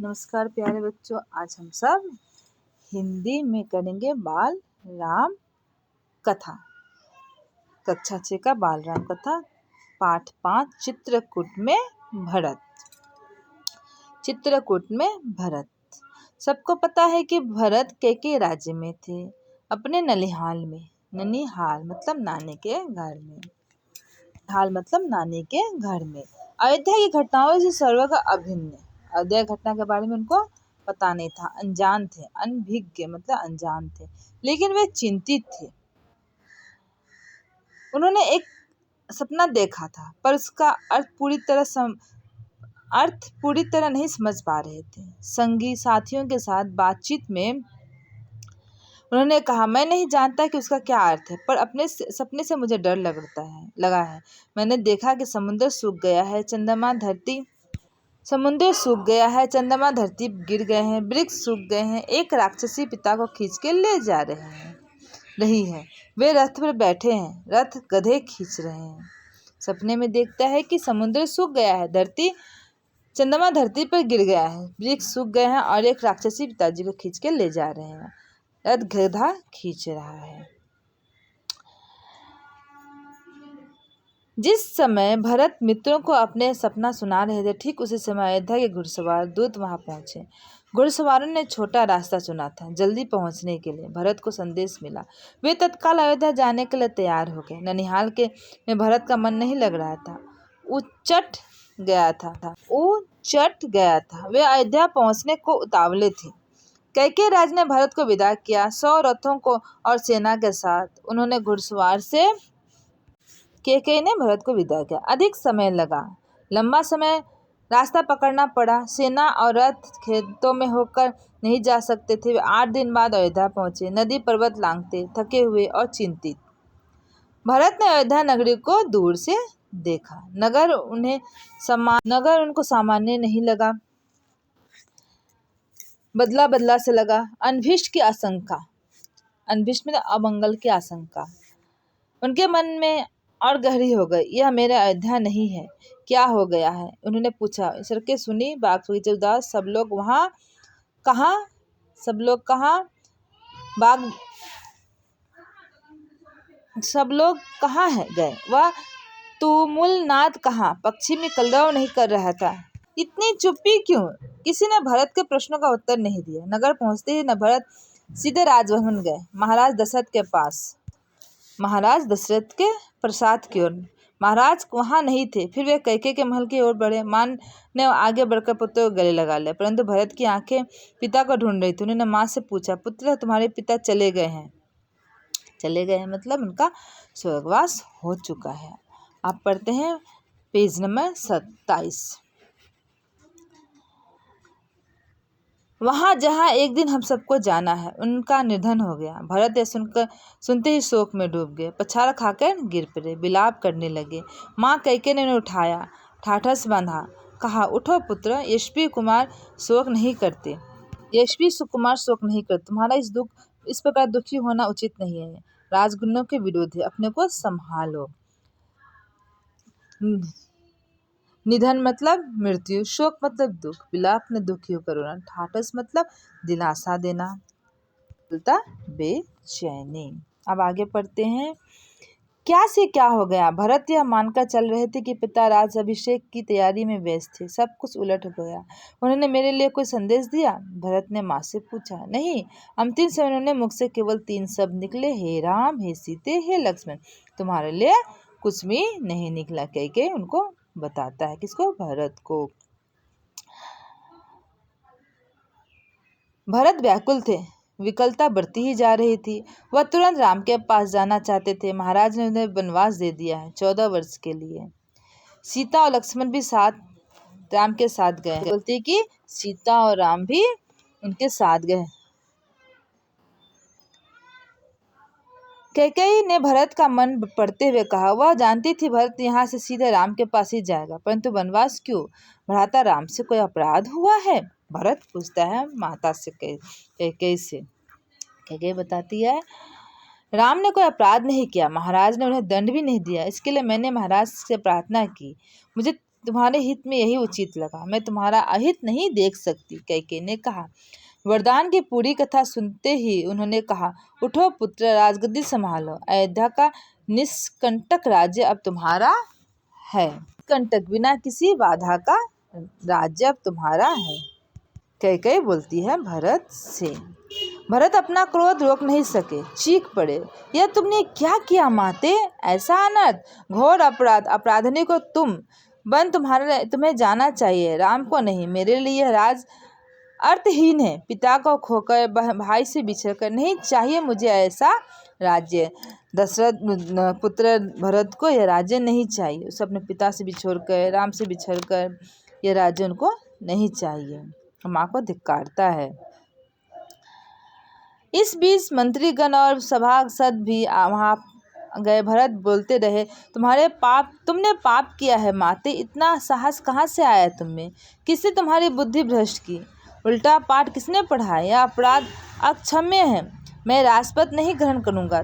नमस्कार प्यारे बच्चों, आज हम सब हिंदी में करेंगे बाल राम कथा। कक्षा 6 का बाल राम कथा पाठ 5 चित्रकूट में भरत। चित्रकूट में भरत। सबको पता है कि भरत कैकेयी राज्य में थे, अपने ननिहाल में। ननिहाल मतलब नानी के घर में। हाल मतलब नानी के घर में। अयोध्या की घटनाओं से सर्वज्ञ अभिन्न। अयोध्या घटना के बारे में उनको पता नहीं था, अनजान थे। अनभिज्ञ मतलब अनजान थे, लेकिन वे चिंतित थे। उन्होंने एक सपना देखा था, पर उसका अर्थ पूरी तरह नहीं समझ पा रहे थे। संगी साथियों के साथ बातचीत में उन्होंने कहा, मैं नहीं जानता कि उसका क्या अर्थ है, पर अपने सपने से मुझे डर लगा है। मैंने देखा कि समुद्र सूख गया है, चंद्रमा धरती गिर गए हैं, वृक्ष सूख गए हैं। एक राक्षसी पिता को खींच के ले जा रही है। वे रथ पर बैठे हैं, रथ गधे खींच रहे हैं। सपने में देखता है कि समुद्र सूख गया है, चंद्रमा धरती पर गिर गया है, वृक्ष सूख गए हैं और एक राक्षसी पिताजी को खींच के ले जा रहे हैं। रथ गधा खींच रहा है। जिस समय भरत मित्रों को अपने सपना सुना रहे थे, ठीक उसी समय अयोध्या के घुड़सवार दूत वहां पहुंचे। घुड़सवारों ने छोटा रास्ता चुना था जल्दी पहुंचने के लिए। भरत को संदेश मिला। वे तत्काल अयोध्या जाने के लिए तैयार हो गए। ननिहाल में भरत का मन नहीं लग रहा था। वो चट गया था। वे अयोध्या पहुंचने को उतावले थे। कैकेयी राज ने भरत को विदा किया, 100 रथों को और सेना के साथ। उन्होंने घुड़सवार से कैकेयी ने भरत को विदा किया। अधिक समय लगा, लंबा समय रास्ता पकड़ना पड़ा। सेना और रथ खेतों में होकर नहीं जा सकते थे। वे 8 दिन बाद अयोध्या पहुंचे, नदी पर्वत लांघते, थके हुए और चिंतित। भरत ने अयोध्या नगरी को दूर से देखा। नगर उनको सामान्य नहीं लगा, बदला से लगा। अनभिष्ट में अमंगल की आशंका उनके मन में और गहरी हो गई। यह मेरा अयोध्या नहीं है, क्या हो गया है? उन्होंने पूछा। सड़कें सुनी, बाग बगीचे उदास, सब लोग कहाँ है गए? वह तुमुल नाद कहाँ? पक्षी में कलरव नहीं कर रहा था। इतनी चुप्पी क्यों? किसी ने भरत के प्रश्नों का उत्तर नहीं दिया। नगर पहुंचते ही न भरत सीधे राजभवन गए, महाराज दशरथ के प्रसाद की ओर। महाराज वहां नहीं थे। फिर वे कैकेयी के महल की ओर बढ़े। मां ने आगे बढ़कर पुत्र को गले लगा लिया, परंतु भरत की आंखें पिता को ढूंढ रही थी। उन्होंने मां से पूछा, पुत्र, तुम्हारे पिता चले गए हैं मतलब उनका स्वर्गवास हो चुका है। आप पढ़ते हैं पेज नंबर 27। वहां जहां एक दिन हम सबको जाना है, उनका निधन हो गया। भरत यह सुनते ही शोक में डूब गए। पछाड़ खाकर गिर पड़े, विलाप करने लगे। माँ कैकेयी ने उन्हें उठाया, ठाठस बांधा, कहा, उठो पुत्र, यशस्वी कुमार शोक नहीं करते। तुम्हारा इस प्रकार दुखी होना उचित नहीं है। राजगुणों के विरुद्ध है, अपने को संभालो। निधन मतलब मृत्यु, शोक मतलब दुख, विलाप ने दुखी होकर रोना, ठाठस मतलब दिलासा देना, बेचैनी। अब आगे पढ़ते हैं। क्या से क्या हो गया? भरत यह मानकर चल रहे थे कि पिता राज अभिषेक की तैयारी में व्यस्त थे। सब कुछ उलट हो गया। उन्होंने मेरे लिए कोई संदेश दिया? भरत ने माँ से पूछा। नहीं, अंतिम समय उन्होंने मुख से केवल 3 शब्द निकले, हे राम, हे सीते, हे लक्ष्मण। तुम्हारे लिए कुछ भी नहीं निकला। कैकेयी उनको बताता है, किसको? भरत को। भरत व्याकुल थे, विकलता बढ़ती ही जा रही थी। वह तुरंत राम के पास जाना चाहते थे। महाराज ने उन्हें वनवास दे दिया है, 14 वर्ष के लिए। सीता और लक्ष्मण भी राम के साथ गए। बोलती कि सीता और राम भी उनके साथ गए। कैकेयी ने भरत का मन पढ़ते हुए कहा, वह जानती थी भरत यहाँ से सीधे राम के पास ही जाएगा, परंतु वनवास क्यों? भ्राता राम से कोई अपराध हुआ है? भरत पूछता है माता से, कैकेयी से। कैकेयी बताती है, राम ने कोई अपराध नहीं किया, महाराज ने उन्हें दंड भी नहीं दिया। इसके लिए मैंने महाराज से प्रार्थना की, मुझे तुम्हारे हित में यही उचित लगा। मैं तुम्हारा अहित नहीं देख सकती, कैकेयी ने कहा। वरदान की पूरी कथा सुनते ही उन्होंने कहा, उठो पुत्र, राजगद्दी संभालो। अयोध्या का निष्कंटक राज्य अब तुम्हारा है। कंटक बिना किसी बाधा का राज्य अब तुम्हारा है। कैकेयी बोलती है भरत से। भरत अपना क्रोध रोक नहीं सके, चीख पड़े, यह तुमने क्या किया माते? ऐसा अनर्थ, घोर अपराध, अपराधिनी को तुम्हें जाना चाहिए, राम को नहीं। मेरे लिए राज अर्थहीन है, पिता को खोकर, भाई से बिछड़कर। नहीं चाहिए मुझे ऐसा राज्य। दशरथ पुत्र भरत को यह राज्य नहीं चाहिए। उसे अपने पिता से बिछोड़कर, राम से बिछड़कर यह राज्य उनको नहीं चाहिए। माँ को धिक्कारता है। इस बीच मंत्रीगण और सभासद भी वहां गए। भरत बोलते रहे, तुमने पाप किया है माते, इतना साहस कहाँ से आया तुम में? किसने तुम्हारी बुद्धि भ्रष्ट की? उल्टा पाठ किसने पढ़ाया? यह अपराध अक्षम्य है, मैं राजपद नहीं ग्रहण करूंगा।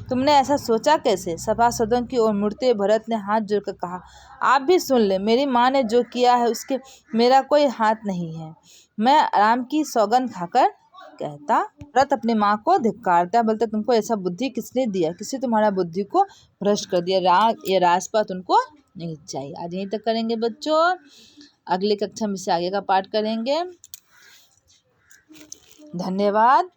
तुमने ऐसा सोचा कैसे? सभासदों की ओर मुड़ते भरत ने हाथ जोड़कर कहा, आप भी सुन ले, मेरी माँ ने जो किया है उसके मेरा कोई हाथ नहीं है। मैं राम की सौगंध खाकर कहता। भरत अपनी माँ को धिक्कारता, बोलता तुमको ऐसा बुद्धि किसने दिया? किसी तुम्हारा बुद्धि को भ्रष्ट कर दिया। ये राजपाट उनको नहीं चाहिए। आज यहीं तक करेंगे बच्चों, अगली कक्षा में से आगे का पाठ करेंगे। धन्यवाद।